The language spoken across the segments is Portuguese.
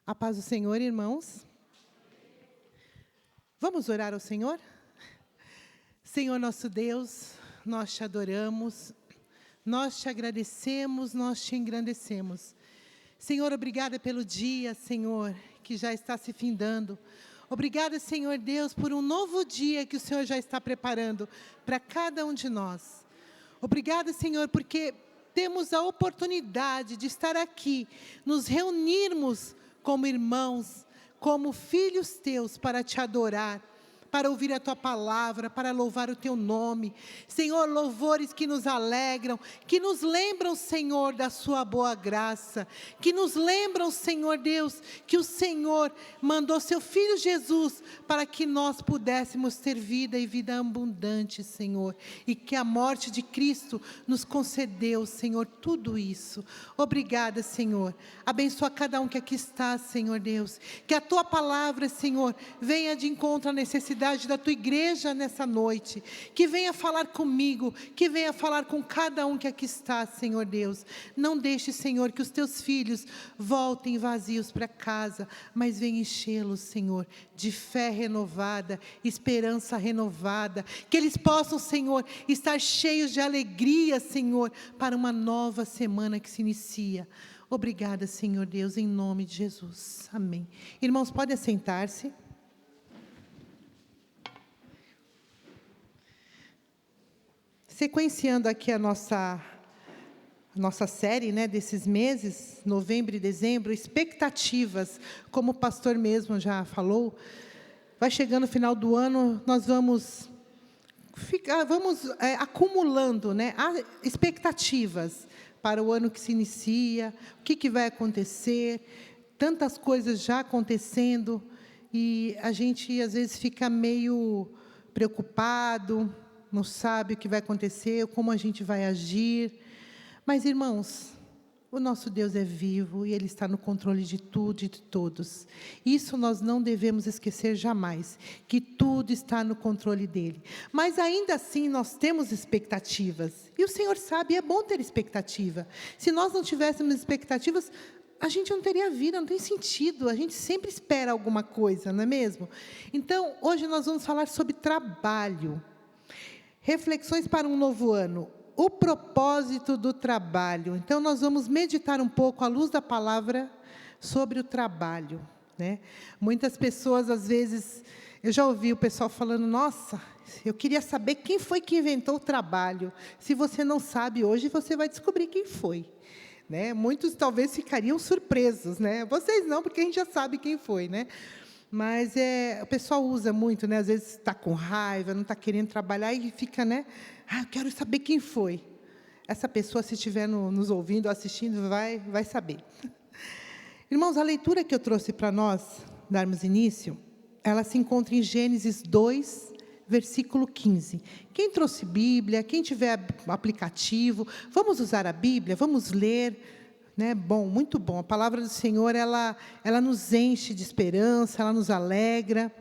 A paz do Senhor, irmãos. Vamos orar ao Senhor? Senhor nosso Deus, nós te adoramos, nós te agradecemos, nós te engrandecemos. Senhor, obrigada pelo dia, Senhor, que já está se findando. Obrigada, Senhor Deus, por um novo dia que o Senhor já está preparando para cada um de nós. Obrigada, Senhor, porque temos a oportunidade de estar aqui, nos reunirmos como irmãos, como filhos teus, para te adorar, para ouvir a tua palavra, para louvar o teu nome. Senhor, louvores que nos alegram, que nos lembram, Senhor, da sua boa graça, que nos lembram, Senhor Deus, que o Senhor mandou seu Filho Jesus para que nós pudéssemos ter vida e vida abundante, Senhor, e que a morte de Cristo nos concedeu, Senhor, tudo isso. Obrigada, Senhor. Abençoa cada um que aqui está, Senhor Deus, que a tua palavra, Senhor, venha de encontro à necessidade da tua igreja nessa noite, que venha falar comigo, que venha falar com cada um que aqui está, Senhor Deus. Não deixe, Senhor, que os teus filhos voltem vazios para casa, mas venha enchê-los, Senhor, de fé renovada, esperança renovada, que eles possam, Senhor, estar cheios de alegria, Senhor, para uma nova semana que se inicia. Obrigada, Senhor Deus, em nome de Jesus. Amém. Irmãos, podem assentar-se. Sequenciando aqui a nossa série, né, desses meses, novembro e dezembro, expectativas, como o pastor mesmo já falou, vai chegando o final do ano, nós vamos acumulando, né, expectativas para o ano que se inicia, o que vai acontecer, tantas coisas já acontecendo, e a gente às vezes fica meio preocupado, não sabe o que vai acontecer, como a gente vai agir. Mas, irmãos, o nosso Deus é vivo e Ele está no controle de tudo e de todos. Isso nós não devemos esquecer jamais, que tudo está no controle dEle. Mas, ainda assim, nós temos expectativas. E o Senhor sabe, é bom ter expectativa. Se nós não tivéssemos expectativas, a gente não teria vida, não tem sentido. A gente sempre espera alguma coisa, não é mesmo? Então, hoje nós vamos falar sobre trabalho. Reflexões para um novo ano. O propósito do trabalho. Então, nós vamos meditar um pouco, à luz da palavra, sobre o trabalho, né? Muitas pessoas, às vezes, eu já ouvi o pessoal falando, nossa, eu queria saber quem foi que inventou o trabalho. Se você não sabe hoje, você vai descobrir quem foi, né? Muitos talvez ficariam surpresos, né? Vocês não, porque a gente já sabe quem foi, né? Mas o pessoal usa muito, né? Às vezes está com raiva, não está querendo trabalhar e fica, né? Eu quero saber quem foi. Essa pessoa, se estiver nos ouvindo, assistindo, vai saber. Irmãos, a leitura que eu trouxe para nós darmos início, ela se encontra em Gênesis 2, versículo 15. Quem trouxe Bíblia, quem tiver aplicativo, vamos usar a Bíblia, vamos ler. Né? Bom, muito bom. A palavra do Senhor, ela nos enche de esperança, ela nos alegra.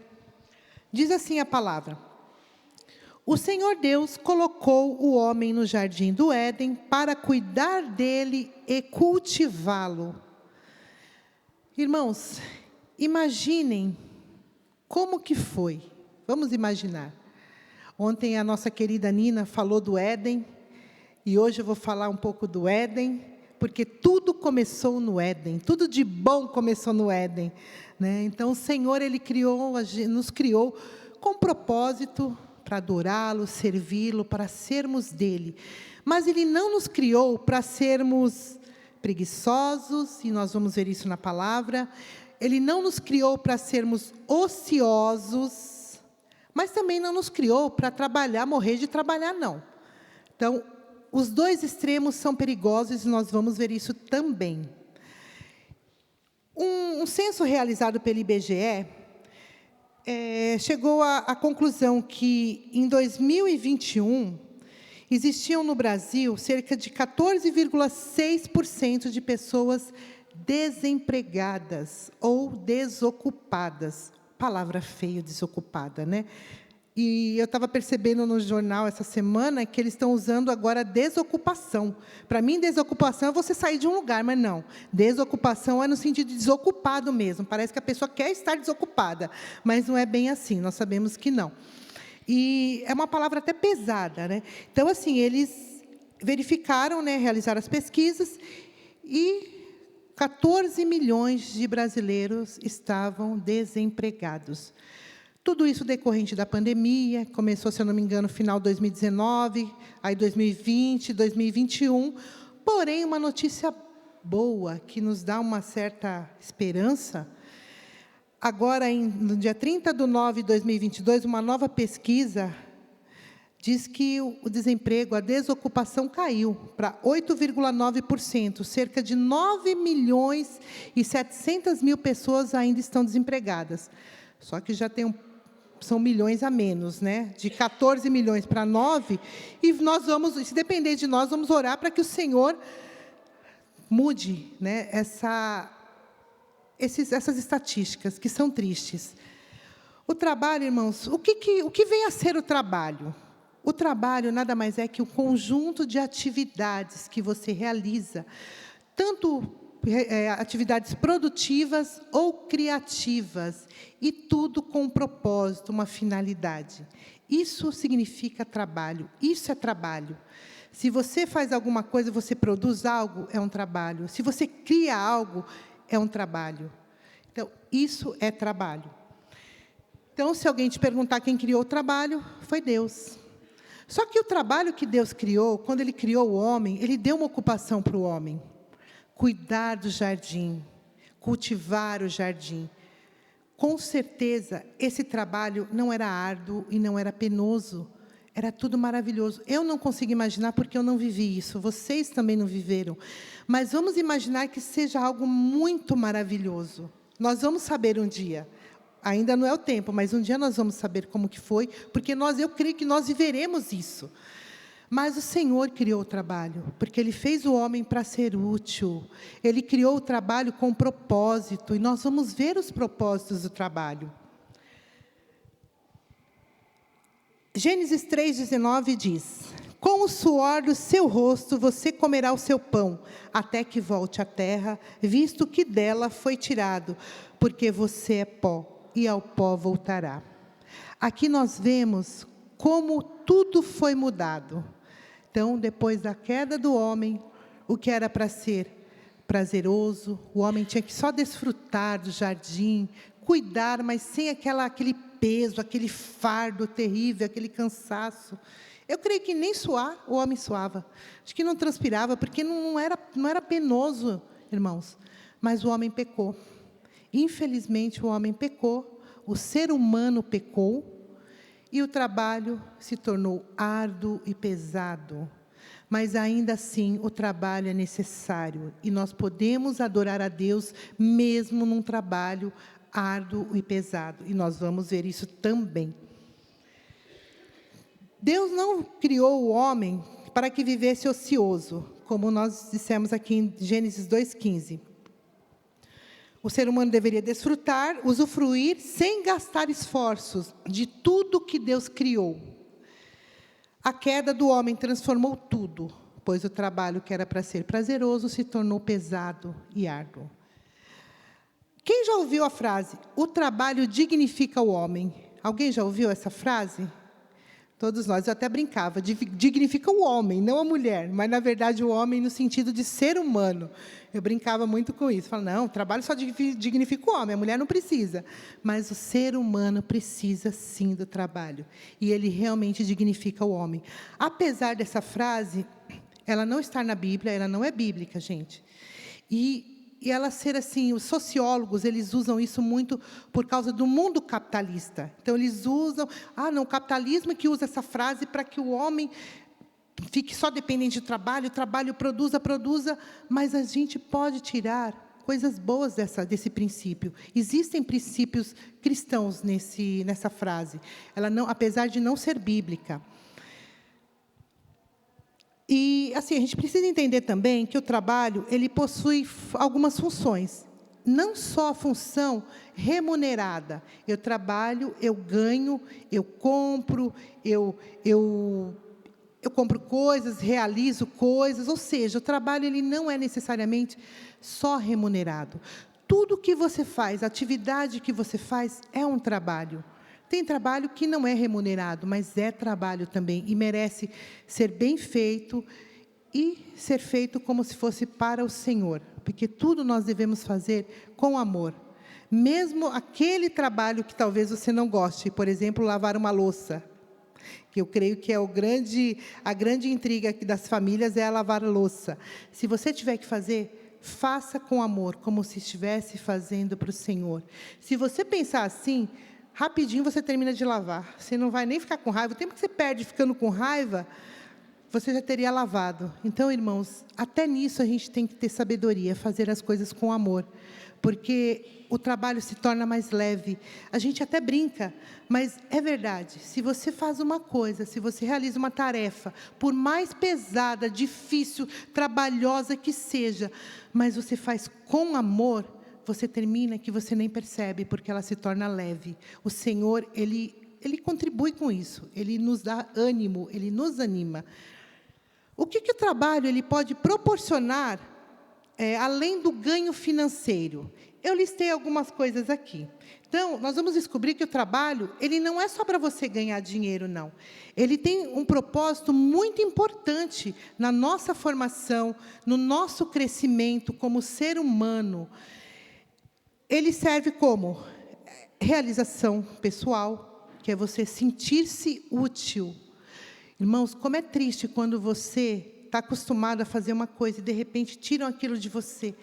Diz assim a palavra: o Senhor Deus colocou o homem no jardim do Éden para cuidar dele e cultivá-lo. Irmãos, imaginem como que foi. Vamos imaginar. Ontem a nossa querida Nina falou do Éden, e hoje eu vou falar um pouco do Éden, porque tudo começou no Éden, tudo de bom começou no Éden, né? Então, o Senhor, Ele nos criou com propósito para adorá-lo, servi-lo, para sermos dEle. Mas Ele não nos criou para sermos preguiçosos, e nós vamos ver isso na palavra. Ele não nos criou para sermos ociosos, mas também não nos criou para trabalhar, morrer de trabalhar, não. Então, os dois extremos são perigosos e nós vamos ver isso também. Um censo realizado pelo IBGE chegou à conclusão que, em 2021, existiam no Brasil cerca de 14,6% de pessoas desempregadas ou desocupadas. Palavra feia, desocupada, né? E eu estava percebendo no jornal essa semana que eles estão usando agora desocupação. Para mim, desocupação é você sair de um lugar, mas não. Desocupação é no sentido de desocupado mesmo. Parece que a pessoa quer estar desocupada, mas não é bem assim, nós sabemos que não. E é uma palavra até pesada, né? Então, assim, eles verificaram, né, realizaram as pesquisas, e 14 milhões de brasileiros estavam desempregados. Tudo isso decorrente da pandemia, começou, se eu não me engano, no final de 2019, aí 2020, 2021. Porém, uma notícia boa, que nos dá uma certa esperança. Agora, no dia 30/9/2022, uma nova pesquisa diz que o desemprego, a desocupação caiu para 8,9%. Cerca de 9.700.000 pessoas ainda estão desempregadas. Só que já são milhões a menos, né? De 14 milhões para 9, e nós vamos, se depender de nós, vamos orar para que o Senhor mude, né, essas estatísticas, que são tristes. O trabalho, irmãos, o que vem a ser o trabalho? O trabalho nada mais é que o conjunto de atividades que você realiza, tanto atividades produtivas ou criativas, e tudo com um propósito, uma finalidade. Isso significa trabalho, isso é trabalho. Se você faz alguma coisa, você produz algo, é um trabalho. Se você cria algo, é um trabalho. Então, isso é trabalho. Então, se alguém te perguntar quem criou o trabalho, foi Deus. Só que o trabalho que Deus criou, quando Ele criou o homem, Ele deu uma ocupação para o homem. Cuidar do jardim, cultivar o jardim. Com certeza, esse trabalho não era árduo e não era penoso. Era tudo maravilhoso. Eu não consigo imaginar porque eu não vivi isso. Vocês também não viveram. Mas vamos imaginar que seja algo muito maravilhoso. Nós vamos saber um dia. Ainda não é o tempo, mas um dia nós vamos saber como que foi, porque eu creio que nós viveremos isso. Mas o Senhor criou o trabalho, porque Ele fez o homem para ser útil. Ele criou o trabalho com propósito, e nós vamos ver os propósitos do trabalho. Gênesis 3,19 diz: com o suor do seu rosto você comerá o seu pão, até que volte à terra, visto que dela foi tirado, porque você é pó, e ao pó voltará. Aqui nós vemos como tudo foi mudado. Então, depois da queda do homem, o que era para ser prazeroso, o homem tinha que só desfrutar do jardim, cuidar, mas sem aquele peso, aquele fardo terrível, aquele cansaço. Eu creio que nem suar, o homem suava. Acho que não transpirava, porque não era penoso, irmãos. Mas o homem pecou. Infelizmente, o homem pecou, o ser humano pecou, e o trabalho se tornou árduo e pesado. Mas, ainda assim, o trabalho é necessário. E nós podemos adorar a Deus, mesmo num trabalho árduo e pesado. E nós vamos ver isso também. Deus não criou o homem para que vivesse ocioso, como nós dissemos aqui em Gênesis 2,15. O ser humano deveria desfrutar, usufruir, sem gastar esforços, de tudo que Deus criou. A queda do homem transformou tudo, pois o trabalho que era para ser prazeroso se tornou pesado e árduo. Quem já ouviu a frase, o trabalho dignifica o homem? Alguém já ouviu essa frase? Todos nós, eu até brincava, dignifica o homem, não a mulher, mas, na verdade, o homem no sentido de ser humano. Eu brincava muito com isso. Falava, não, o trabalho só dignifica o homem, a mulher não precisa. Mas o ser humano precisa, sim, do trabalho. E ele realmente dignifica o homem. Apesar dessa frase, ela não estar na Bíblia, ela não é bíblica, gente. E ela ser assim, os sociólogos, eles usam isso muito por causa do mundo capitalista. Então, eles usam, o capitalismo é que usa essa frase para que o homem fique só dependente do trabalho, o trabalho produza, mas a gente pode tirar coisas boas desse princípio. Existem princípios cristãos nessa frase, ela não, apesar de não ser bíblica. E, assim, a gente precisa entender também que o trabalho, ele possui algumas funções. não só a função remunerada. Eu trabalho, eu ganho, eu compro, eu compro coisas, realizo coisas, ou seja, o trabalho ele não é necessariamente só remunerado. Tudo que você faz, a atividade que você faz é um trabalho. Tem trabalho que não é remunerado, mas é trabalho também e merece ser bem feito e ser feito como se fosse para o Senhor, porque tudo nós devemos fazer com amor. Mesmo aquele trabalho que talvez você não goste, por exemplo, lavar uma louça, que eu creio que é a grande intriga aqui das famílias é a lavar a louça. Se você tiver que fazer, faça com amor, como se estivesse fazendo para o Senhor. Se você pensar assim, rapidinho você termina de lavar. Você não vai nem ficar com raiva. O tempo que você perde ficando com raiva, você já teria lavado. Então, irmãos, até nisso a gente tem que ter sabedoria, fazer as coisas com amor, porque o trabalho se torna mais leve. A gente até brinca, mas é verdade. Se você faz uma coisa, se você realiza uma tarefa, por mais pesada, difícil, trabalhosa que seja, mas você faz com amor, você termina que você nem percebe, porque ela se torna leve. O Senhor, Ele contribui com isso. Ele nos dá ânimo, Ele nos anima. O que o trabalho ele pode proporcionar, além do ganho financeiro? Eu listei algumas coisas aqui. Então, nós vamos descobrir que o trabalho, ele não é só para você ganhar dinheiro, não. Ele tem um propósito muito importante na nossa formação, no nosso crescimento como ser humano. Ele serve como realização pessoal, que é você sentir-se útil. Irmãos, como é triste quando você está acostumado a fazer uma coisa e, de repente, tiram aquilo de você.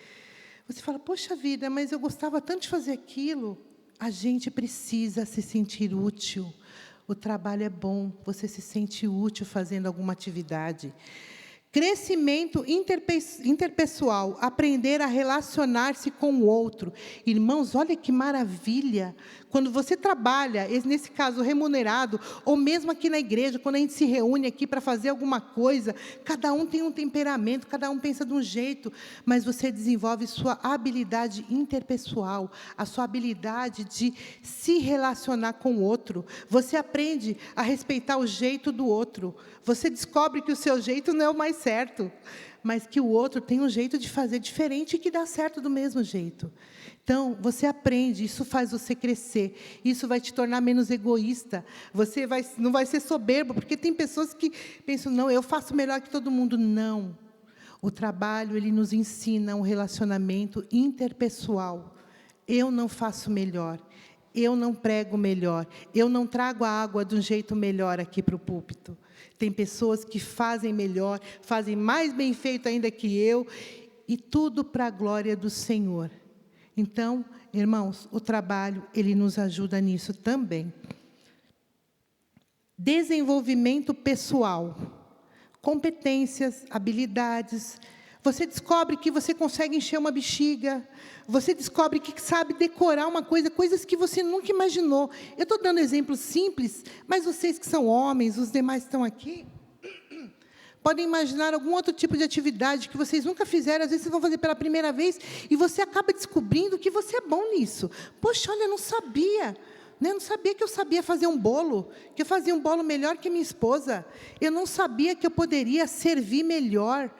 Você fala, poxa vida, mas eu gostava tanto de fazer aquilo. A gente precisa se sentir útil. O trabalho é bom, você se sente útil fazendo alguma atividade. Crescimento interpessoal, aprender a relacionar-se com o outro. Irmãos, olha que maravilha. Quando você trabalha, nesse caso remunerado, ou mesmo aqui na igreja, quando a gente se reúne aqui para fazer alguma coisa, cada um tem um temperamento, cada um pensa de um jeito, mas você desenvolve sua habilidade interpessoal, a sua habilidade de se relacionar com o outro. Você aprende a respeitar o jeito do outro. Você descobre que o seu jeito não é o mais certo, mas que o outro tem um jeito de fazer diferente e que dá certo do mesmo jeito. Então, você aprende, isso faz você crescer, isso vai te tornar menos egoísta, não vai ser soberbo, porque tem pessoas que pensam, não, eu faço melhor que todo mundo. Não. O trabalho, ele nos ensina um relacionamento interpessoal. Eu não faço melhor, eu não prego melhor, eu não trago a água de um jeito melhor aqui para o púlpito. Tem pessoas que fazem melhor, fazem mais bem feito ainda que eu, e tudo para a glória do Senhor. Então, irmãos, o trabalho, ele nos ajuda nisso também. Desenvolvimento pessoal, competências, habilidades. Você descobre que você consegue encher uma bexiga, você descobre que sabe decorar uma coisa, coisas que você nunca imaginou. Eu estou dando exemplos simples, mas vocês que são homens, os demais que estão aqui, podem imaginar algum outro tipo de atividade que vocês nunca fizeram, às vezes vocês vão fazer pela primeira vez, e você acaba descobrindo que você é bom nisso. Poxa, olha, eu não sabia. Eu não sabia que eu sabia fazer um bolo, que eu fazia um bolo melhor que minha esposa. Eu não sabia que eu poderia servir melhor.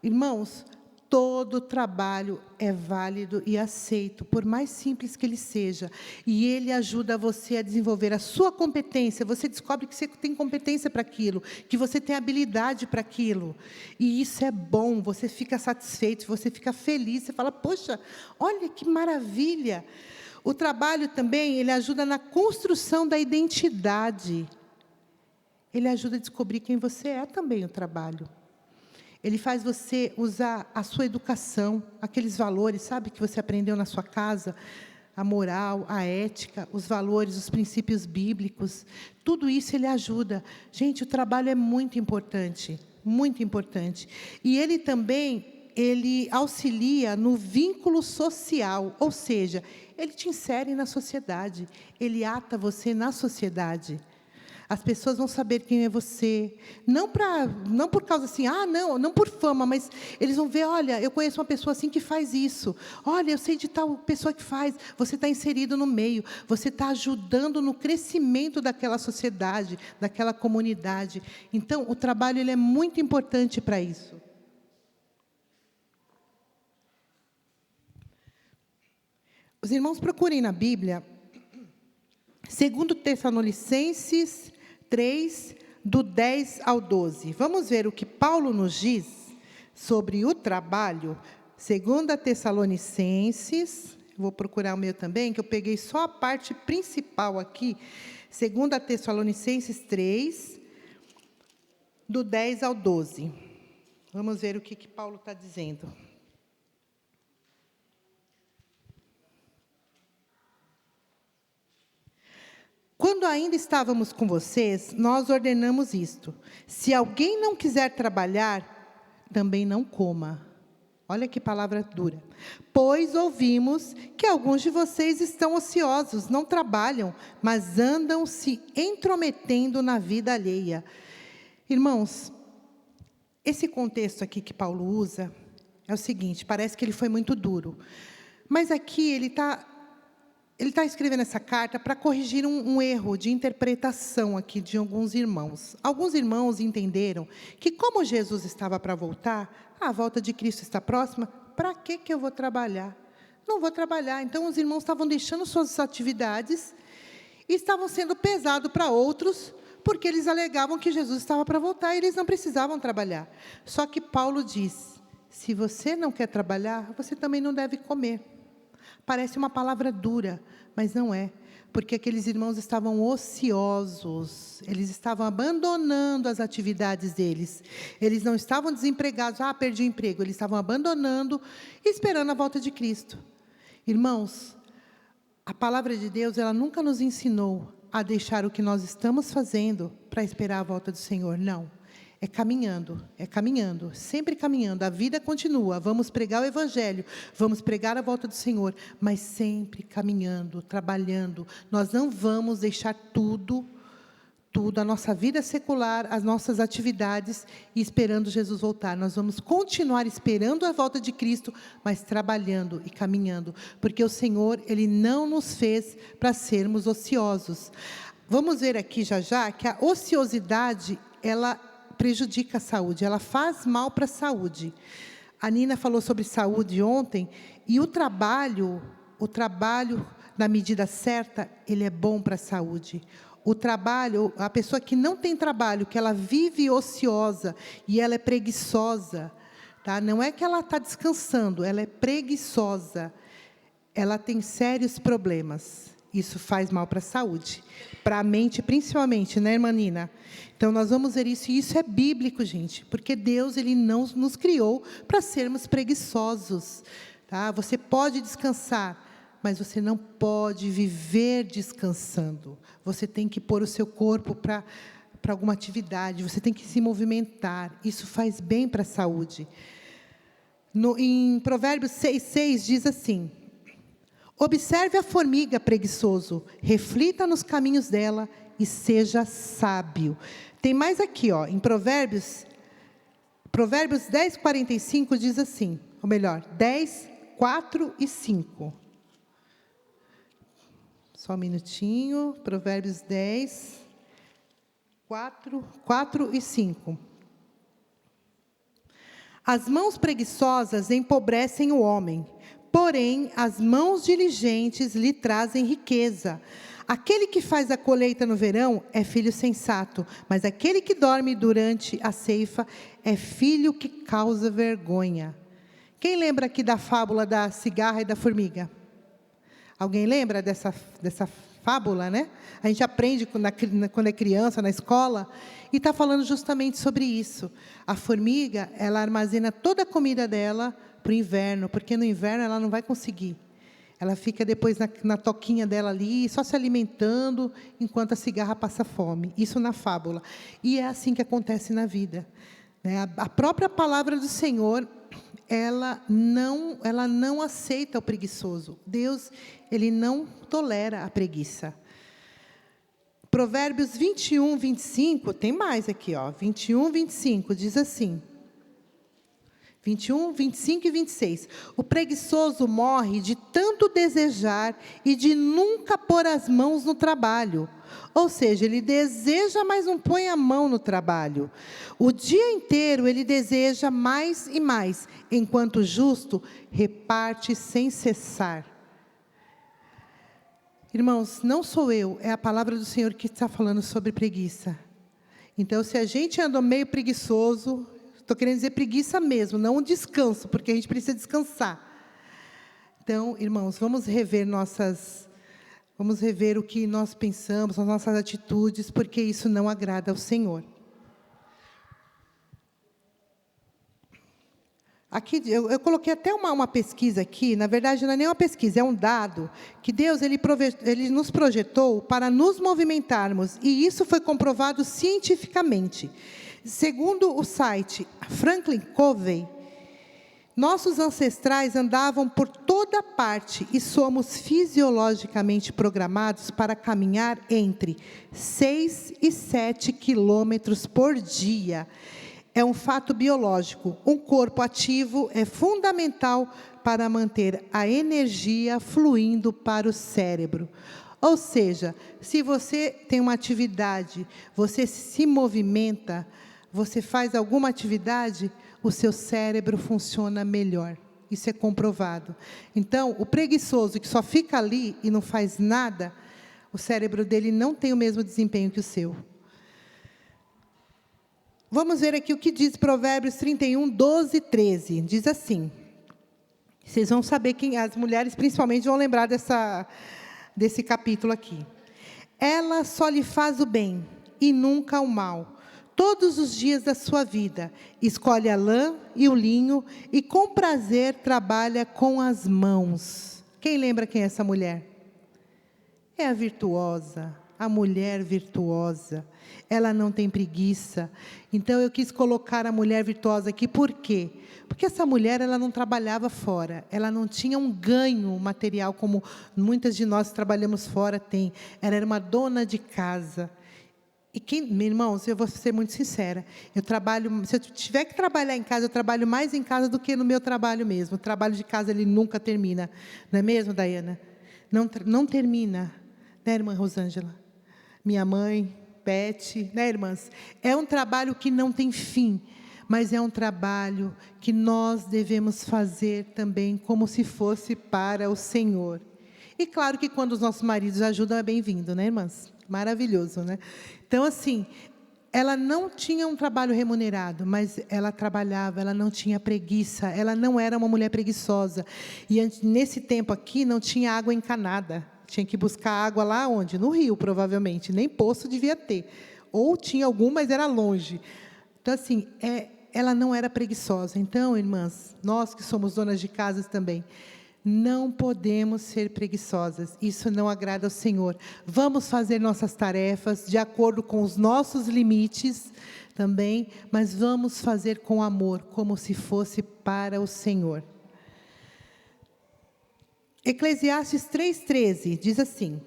Irmãos, todo trabalho é válido e aceito, por mais simples que ele seja. E ele ajuda você a desenvolver a sua competência. Você descobre que você tem competência para aquilo, que você tem habilidade para aquilo. E isso é bom, você fica satisfeito, você fica feliz. Você fala, poxa, olha que maravilha. O trabalho também, ele ajuda na construção da identidade. Ele ajuda a descobrir quem você é também, o trabalho. Ele faz você usar a sua educação, aqueles valores, sabe, que você aprendeu na sua casa, a moral, a ética, os valores, os princípios bíblicos. Tudo isso ele ajuda. Gente, o trabalho é muito importante, muito importante. E ele também, ele auxilia no vínculo social, ou seja, ele te insere na sociedade, ele ata você na sociedade. As pessoas vão saber quem é você. Não por causa assim, não por fama, mas eles vão ver, olha, eu conheço uma pessoa assim que faz isso. Olha, eu sei de tal pessoa que faz. Você está inserido no meio. Você está ajudando no crescimento daquela sociedade, daquela comunidade. Então, o trabalho ele é muito importante para isso. Os irmãos procurem na Bíblia, 2 Tessalonicenses 3, do 10 ao 12. Vamos ver o que Paulo nos diz sobre o trabalho. 2 Tessalonicenses, vou procurar o meu também, que eu peguei só a parte principal aqui. 2 Tessalonicenses 3, do 10 ao 12. Vamos ver o que Paulo está dizendo. Quando ainda estávamos com vocês, nós ordenamos isto: se alguém não quiser trabalhar, também não coma. Olha que palavra dura. Pois ouvimos que alguns de vocês estão ociosos, não trabalham, mas andam se intrometendo na vida alheia. Irmãos, esse contexto aqui que Paulo usa é o seguinte, parece que ele foi muito duro. Mas aqui ele está escrevendo essa carta para corrigir um erro de interpretação aqui de alguns irmãos. Alguns irmãos entenderam que, como Jesus estava para voltar, a volta de Cristo está próxima, para que eu vou trabalhar? Não vou trabalhar. Então, os irmãos estavam deixando suas atividades e estavam sendo pesados para outros, porque eles alegavam que Jesus estava para voltar e eles não precisavam trabalhar. Só que Paulo diz, se você não quer trabalhar, você também não deve comer. Parece uma palavra dura, mas não é. Porque aqueles irmãos estavam ociosos. Eles estavam abandonando as atividades deles. Eles não estavam desempregados. Perdi o emprego. Eles estavam abandonando e esperando a volta de Cristo. Irmãos, a palavra de Deus, ela nunca nos ensinou a deixar o que nós estamos fazendo para esperar a volta do Senhor. Não. É caminhando, sempre caminhando. A vida continua, vamos pregar o Evangelho, vamos pregar a volta do Senhor, mas sempre caminhando, trabalhando. Nós não vamos deixar tudo, a nossa vida secular, as nossas atividades, e esperando Jesus voltar. Nós vamos continuar esperando a volta de Cristo, mas trabalhando e caminhando, porque o Senhor, Ele não nos fez para sermos ociosos. Vamos ver aqui já que a ociosidade, ela prejudica a saúde, ela faz mal para a saúde. A Nina falou sobre saúde ontem, e o trabalho, na medida certa, ele é bom para a saúde. O trabalho, a pessoa que não tem trabalho, que ela vive ociosa, e ela é preguiçosa, tá? Não é que ela está descansando, ela é preguiçosa, ela tem sérios problemas. Isso faz mal para a saúde, para a mente principalmente, né, irmã Nina? Então, nós vamos ver isso, e isso é bíblico, gente, porque Deus, Ele não nos criou para sermos preguiçosos, tá? Você pode descansar, mas você não pode viver descansando. Você tem que pôr o seu corpo para alguma atividade, você tem que se movimentar, isso faz bem para a saúde. Em Provérbios 6,6 diz assim: observe a formiga, preguiçoso, reflita nos caminhos dela e seja sábio. Tem mais aqui, em Provérbios 10:45 diz assim, ou melhor, 10, 4 e 5. Só um minutinho, Provérbios 10, 4 e 5. As mãos preguiçosas empobrecem o homem, porém, as mãos diligentes lhe trazem riqueza. Aquele que faz a colheita no verão é filho sensato, mas aquele que dorme durante a ceifa é filho que causa vergonha. Quem lembra aqui da fábula da cigarra e da formiga? Alguém lembra dessa fábula, né? A gente aprende quando é criança, na escola, e está falando justamente sobre isso. A formiga, ela armazena toda a comida dela para o inverno, porque no inverno ela não vai conseguir. Ela fica depois na toquinha dela ali, só se alimentando, enquanto a cigarra passa fome. Isso na fábula. E é assim que acontece na vida, né? A própria palavra do Senhor, ela não aceita o preguiçoso. Deus, Ele não tolera a preguiça. Provérbios 21, 25, tem mais aqui, ó. 21, 25, diz assim. 21, 25 e 26. O preguiçoso morre de tanto desejar e de nunca pôr as mãos no trabalho. Ou seja, ele deseja, mas não põe a mão no trabalho. O dia inteiro ele deseja mais e mais, enquanto o justo reparte sem cessar. Irmãos, não sou eu, é a palavra do Senhor que está falando sobre preguiça. Então, se a gente anda meio preguiçoso, estou querendo dizer preguiça mesmo, não um descanso, porque a gente precisa descansar. Então, irmãos, vamos rever o que nós pensamos, as nossas atitudes, porque isso não agrada ao Senhor. Aqui, eu coloquei até uma pesquisa aqui, na verdade não é nem uma pesquisa, é um dado, que Deus ele nos projetou para nos movimentarmos, e isso foi comprovado cientificamente. Segundo o site Franklin Covey, nossos ancestrais andavam por toda parte e somos fisiologicamente programados para caminhar entre 6 e 7 quilômetros por dia. É um fato biológico. Um corpo ativo é fundamental para manter a energia fluindo para o cérebro. Ou seja, se você tem uma atividade, você se movimenta, você faz alguma atividade, o seu cérebro funciona melhor. Isso é comprovado. Então, o preguiçoso que só fica ali e não faz nada, o cérebro dele não tem o mesmo desempenho que o seu. Vamos ver aqui o que diz Provérbios 31, 12 e 13. Diz assim. Vocês vão saber as mulheres principalmente vão lembrar desse capítulo aqui. Ela só lhe faz o bem e nunca o mal. Todos os dias da sua vida, escolhe a lã e o linho e com prazer trabalha com as mãos. Quem lembra quem é essa mulher? É a virtuosa, a mulher virtuosa. Ela não tem preguiça. Então, eu quis colocar a mulher virtuosa aqui, por quê? Porque essa mulher, ela não trabalhava fora, ela não tinha um ganho material, como muitas de nós que trabalhamos fora têm. Ela era uma dona de casa. E meus irmãos, eu vou ser muito sincera, se eu tiver que trabalhar em casa, eu trabalho mais em casa do que no meu trabalho mesmo. O trabalho de casa, ele nunca termina. Não é mesmo, Daiana? Não termina. Né, irmã Rosângela? Minha mãe, Beth, né, irmãs? É um trabalho que não tem fim, mas é um trabalho que nós devemos fazer também como se fosse para o Senhor. E claro que quando os nossos maridos ajudam, é bem-vindo, né, irmãs? Maravilhoso, né? Então, assim, ela não tinha um trabalho remunerado, mas ela trabalhava, ela não tinha preguiça, ela não era uma mulher preguiçosa. E nesse tempo aqui, não tinha água encanada. Tinha que buscar água lá onde? No rio, provavelmente. Nem poço devia ter. Ou tinha algum, mas era longe. Então, assim, ela não era preguiçosa. Então, irmãs, nós que somos donas de casas também, não podemos ser preguiçosas. Isso não agrada ao Senhor. Vamos fazer nossas tarefas de acordo com os nossos limites também, mas vamos fazer com amor, como se fosse para o Senhor. Eclesiastes 3,13 diz assim: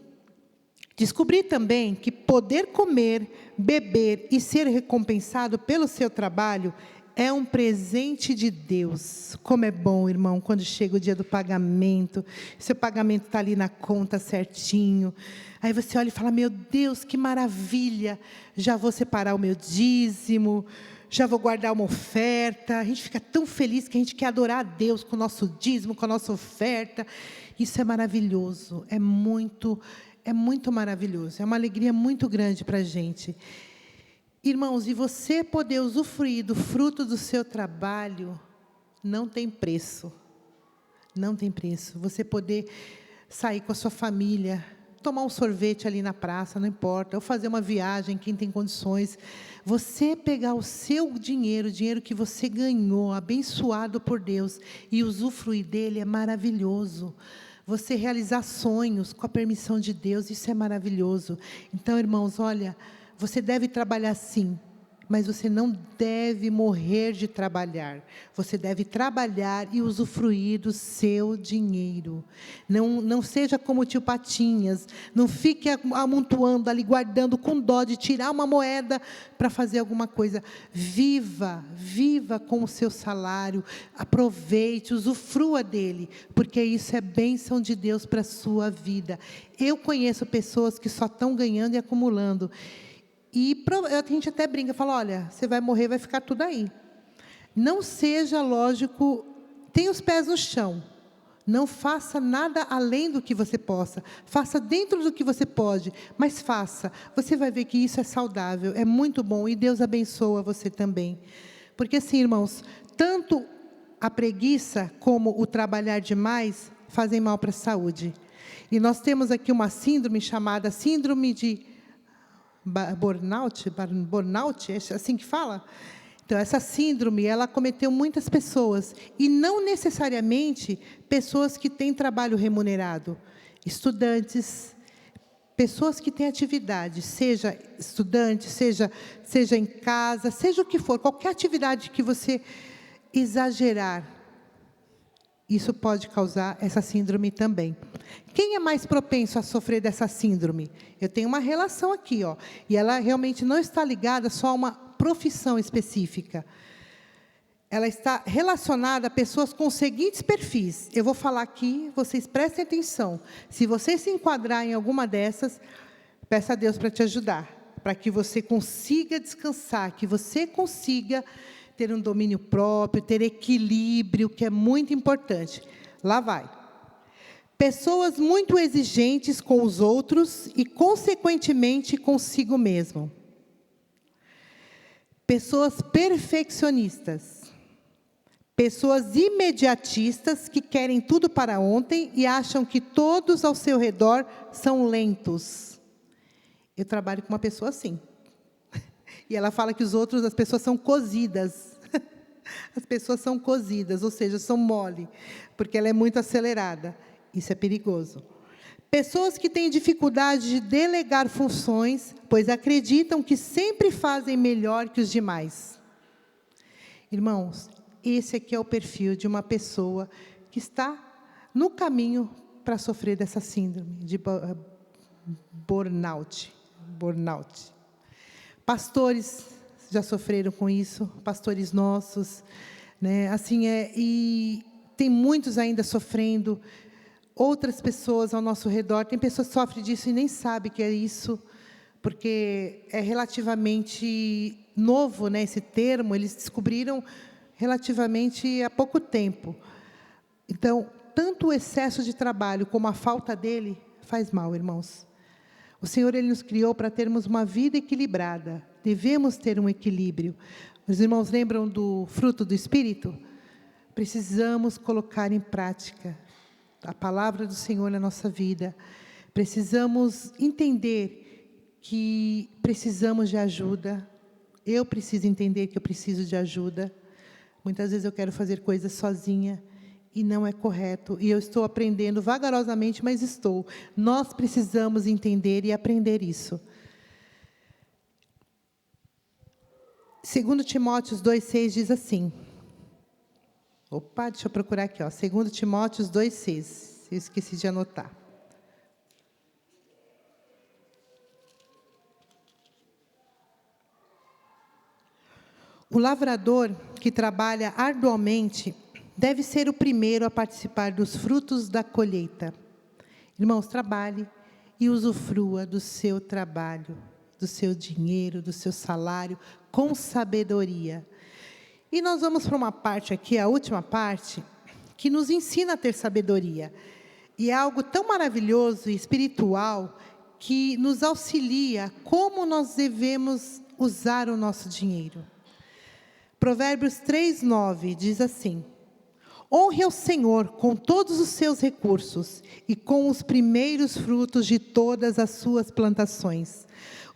descobri também que poder comer, beber e ser recompensado pelo seu trabalho é um presente de Deus. Como é bom, irmão, quando chega o dia do pagamento, seu pagamento está ali na conta certinho, aí você olha e fala, meu Deus, que maravilha, já vou separar o meu dízimo, já vou guardar uma oferta. A gente fica tão feliz que a gente quer adorar a Deus com o nosso dízimo, com a nossa oferta. Isso é maravilhoso, é muito maravilhoso, é uma alegria muito grande para a gente. Irmãos, e você poder usufruir do fruto do seu trabalho, não tem preço. Não tem preço. Você poder sair com a sua família, tomar um sorvete ali na praça, não importa, ou fazer uma viagem, quem tem condições. Você pegar o seu dinheiro, o dinheiro que você ganhou, abençoado por Deus, e usufruir dele é maravilhoso. Você realizar sonhos com a permissão de Deus, isso é maravilhoso. Então, irmãos, olha, você deve trabalhar sim, mas você não deve morrer de trabalhar. Você deve trabalhar e usufruir do seu dinheiro. Não seja como o tio Patinhas, não fique amontoando ali, guardando com dó de tirar uma moeda para fazer alguma coisa. Viva com o seu salário, aproveite, usufrua dele, porque isso é bênção de Deus para a sua vida. Eu conheço pessoas que só estão ganhando e acumulando. E a gente até brinca, fala, olha, você vai morrer, vai ficar tudo aí. Não seja, lógico, tenha os pés no chão. Não faça nada além do que você possa. Faça dentro do que você pode, mas faça. Você vai ver que isso é saudável, é muito bom, e Deus abençoa você também. Porque assim, irmãos, tanto a preguiça como o trabalhar demais fazem mal para a saúde. E nós temos aqui uma síndrome chamada síndrome de burnout, é assim que fala? Então, essa síndrome, ela acometeu muitas pessoas, e não necessariamente pessoas que têm trabalho remunerado. Estudantes, pessoas que têm atividade, seja estudante, seja em casa, seja o que for, qualquer atividade que você exagerar, isso pode causar essa síndrome também. Quem é mais propenso a sofrer dessa síndrome? Eu tenho uma relação aqui, ó, e ela realmente não está ligada só a uma profissão específica. Ela está relacionada a pessoas com os seguintes perfis. Eu vou falar aqui, vocês prestem atenção. Se você se enquadrar em alguma dessas, peça a Deus para te ajudar, para que você consiga descansar, que você consiga ter um domínio próprio, ter equilíbrio, que é muito importante. Lá vai. Pessoas muito exigentes com os outros e, consequentemente, consigo mesmo. Pessoas perfeccionistas. Pessoas imediatistas que querem tudo para ontem e acham que todos ao seu redor são lentos. Eu trabalho com uma pessoa assim. E ela fala que as pessoas são cozidas. As pessoas são cozidas, ou seja, são mole, porque ela é muito acelerada. Isso é perigoso. Pessoas que têm dificuldade de delegar funções, pois acreditam que sempre fazem melhor que os demais. Irmãos, esse aqui é o perfil de uma pessoa que está no caminho para sofrer dessa síndrome de burnout. Pastores já sofreram com isso, pastores nossos, né? Assim e tem muitos ainda sofrendo. Outras pessoas ao nosso redor, tem pessoas que sofrem disso e nem sabem que é isso, porque é relativamente novo, né, esse termo, eles descobriram relativamente há pouco tempo. Então, tanto o excesso de trabalho como a falta dele faz mal, irmãos. O Senhor, Ele nos criou para termos uma vida equilibrada. Devemos ter um equilíbrio. Os irmãos lembram do fruto do Espírito? Precisamos colocar em prática a palavra do Senhor na nossa vida. Precisamos entender que precisamos de ajuda. Eu preciso entender que eu preciso de ajuda. Muitas vezes eu quero fazer coisas sozinha e não é correto. E eu estou aprendendo vagarosamente, mas estou. Nós precisamos entender e aprender isso. 2 Timóteo 2,6 diz assim. Opa, deixa eu procurar aqui, ó. 2 Timóteo 2,6. Eu esqueci de anotar. O lavrador que trabalha arduamente deve ser o primeiro a participar dos frutos da colheita. Irmãos, trabalhe e usufrua do seu trabalho, do seu dinheiro, do seu salário, com sabedoria. E nós vamos para uma parte aqui, a última parte, que nos ensina a ter sabedoria. E é algo tão maravilhoso e espiritual que nos auxilia como nós devemos usar o nosso dinheiro. Provérbios 3:9 diz assim: honre ao Senhor com todos os seus recursos e com os primeiros frutos de todas as suas plantações.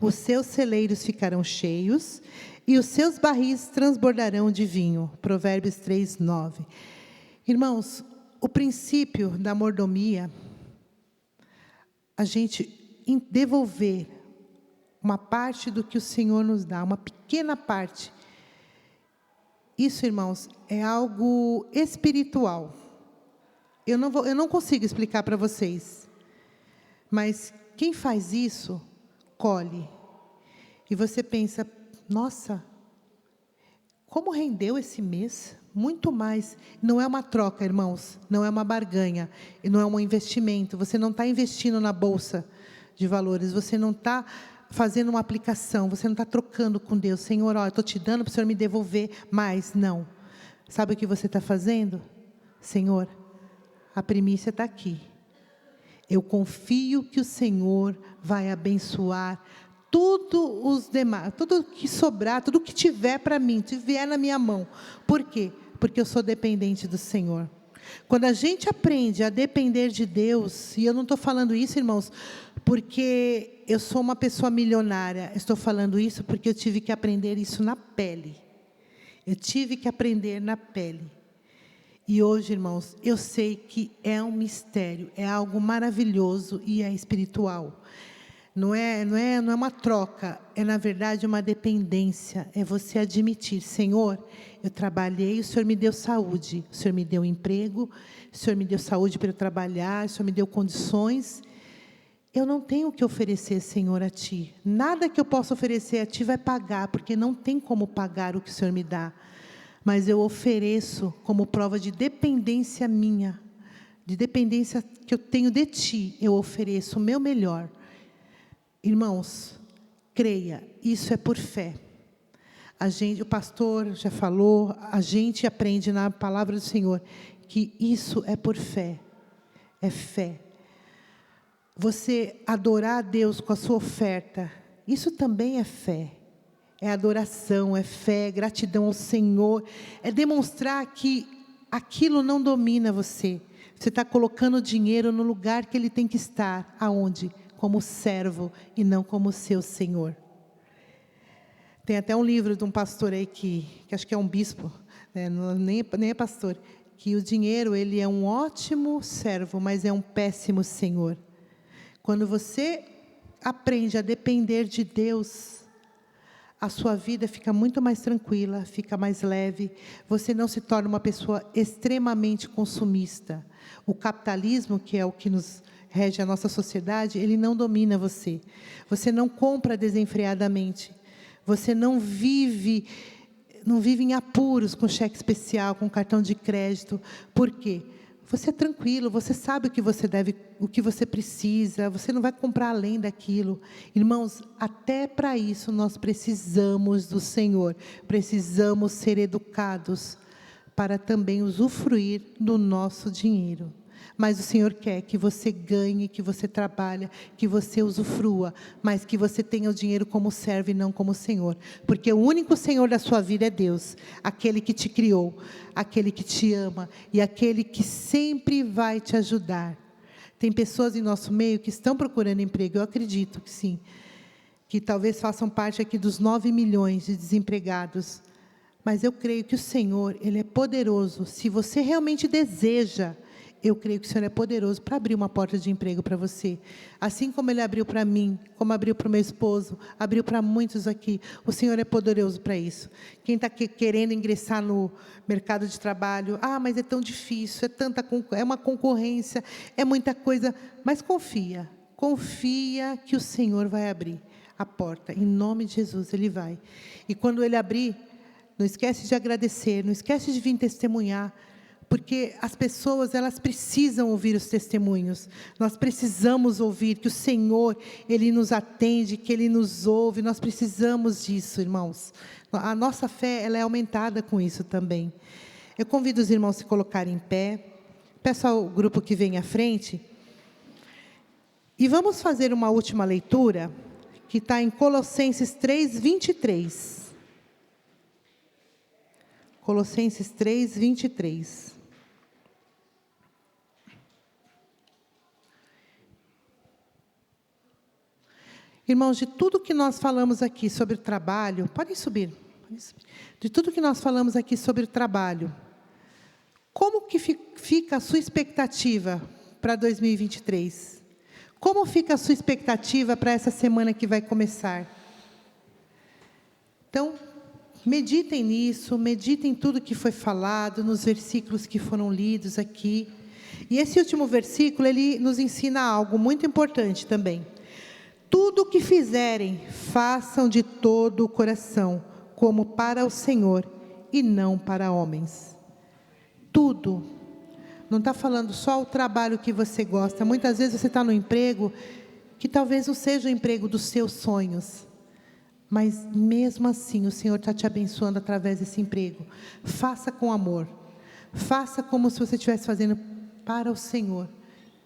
Os seus celeiros ficarão cheios e os seus barris transbordarão de vinho. Provérbios 3:9. Irmãos, o princípio da mordomia, a gente devolver uma parte do que o Senhor nos dá, uma pequena parte. Isso, irmãos, é algo espiritual. Eu não consigo explicar para vocês. Mas quem faz isso, colhe. E você pensa, nossa, como rendeu esse mês? Muito mais. Não é uma troca, irmãos. Não é uma barganha. E não é um investimento. Você não está investindo na bolsa de valores. Você não está fazendo uma aplicação. Você não está trocando com Deus. Senhor, estou te dando para o Senhor me devolver mais. Não. Sabe o que você está fazendo? Senhor, a primícia está aqui. Eu confio que o Senhor vai abençoar tudo os demais, tudo que sobrar, tudo que tiver para mim, se vier na minha mão. Por quê? Porque eu sou dependente do Senhor. Quando a gente aprende a depender de Deus, e eu não estou falando isso, irmãos, porque eu sou uma pessoa milionária, estou falando isso porque eu tive que aprender isso na pele. Eu tive que aprender na pele. E hoje, irmãos, eu sei que é um mistério, é algo maravilhoso e é espiritual. Não é uma troca, é na verdade uma dependência. É você admitir, Senhor, eu trabalhei, o Senhor me deu saúde, o Senhor me deu emprego, o Senhor me deu saúde para eu trabalhar, o Senhor me deu condições. Eu não tenho o que oferecer, Senhor, a Ti. Nada que eu possa oferecer a Ti vai pagar, porque não tem como pagar o que o Senhor me dá. Mas eu ofereço como prova de dependência minha, de dependência que eu tenho de Ti, eu ofereço o meu melhor. Irmãos, creia, isso é por fé. O pastor já falou, a gente aprende na palavra do Senhor, que isso é por fé, é fé. Você adorar a Deus com a sua oferta, isso também é fé. É adoração, é fé, é gratidão ao Senhor, é demonstrar que aquilo não domina você. Você está colocando o dinheiro no lugar que ele tem que estar, aonde? Como servo e não como seu Senhor. Tem até um livro de um pastor aí que acho que é um bispo, né? nem é pastor, que o dinheiro ele é um ótimo servo, mas é um péssimo senhor. Quando você aprende a depender de Deus, a sua vida fica muito mais tranquila, fica mais leve. Você não se torna uma pessoa extremamente consumista. O capitalismo, que é o que nos rege a nossa sociedade, ele não domina você. Você não compra desenfreadamente. Você não vive em apuros com cheque especial, com cartão de crédito. Por quê? Você é tranquilo, você sabe o que você deve, o que você precisa, você não vai comprar além daquilo. Irmãos, até para isso nós precisamos do Senhor, precisamos ser educados para também usufruir do nosso dinheiro. Mas o Senhor quer que você ganhe, que você trabalhe, que você usufrua, mas que você tenha o dinheiro como servo e não como Senhor. Porque o único Senhor da sua vida é Deus, aquele que te criou, aquele que te ama e aquele que sempre vai te ajudar. Tem pessoas em nosso meio que estão procurando emprego, eu acredito que sim, que talvez façam parte aqui dos 9 milhões de desempregados. Mas eu creio que o Senhor, Ele é poderoso, se você realmente deseja. Eu creio que o Senhor é poderoso para abrir uma porta de emprego para você. Assim como Ele abriu para mim, como abriu para o meu esposo, abriu para muitos aqui. O Senhor é poderoso para isso. Quem está querendo ingressar no mercado de trabalho, mas é tão difícil, é uma concorrência, é muita coisa. Mas confia que o Senhor vai abrir a porta. Em nome de Jesus, Ele vai. E quando Ele abrir, não esquece de agradecer, não esquece de vir testemunhar. Porque as pessoas, elas precisam ouvir os testemunhos. Nós precisamos ouvir que o Senhor, Ele nos atende, que Ele nos ouve. Nós precisamos disso, irmãos. A nossa fé, ela é aumentada com isso também. Eu convido os irmãos a se colocarem em pé. Peço ao grupo que vem à frente. E vamos fazer uma última leitura, que está em Colossenses 3, 23. Colossenses 3, 23. Irmãos, de tudo que nós falamos aqui sobre o trabalho, podem subir. De tudo que nós falamos aqui sobre o trabalho, como que fica a sua expectativa para 2023? Como fica a sua expectativa para essa semana que vai começar? Então, meditem nisso, meditem em tudo que foi falado, nos versículos que foram lidos aqui. E esse último versículo, ele nos ensina algo muito importante também. Tudo o que fizerem, façam de todo o coração, como para o Senhor e não para homens. Tudo. Não está falando só o trabalho que você gosta. Muitas vezes você está no emprego que talvez não seja o emprego dos seus sonhos. Mas mesmo assim, o Senhor está te abençoando através desse emprego. Faça com amor. Faça como se você estivesse fazendo para o Senhor.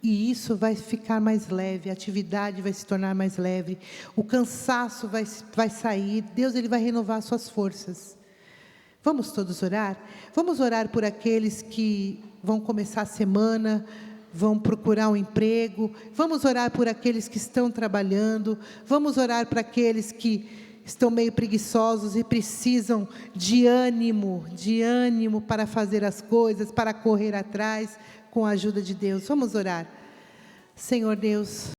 E isso vai ficar mais leve, a atividade vai se tornar mais leve. O cansaço vai sair. Deus, Ele vai renovar as suas forças. Vamos todos orar? Vamos orar por aqueles que vão começar a semana, vão procurar um emprego. Vamos orar por aqueles que estão trabalhando. Vamos orar para aqueles que estão meio preguiçosos e precisam de ânimo para fazer as coisas, para correr atrás com a ajuda de Deus. Vamos orar. Senhor Deus,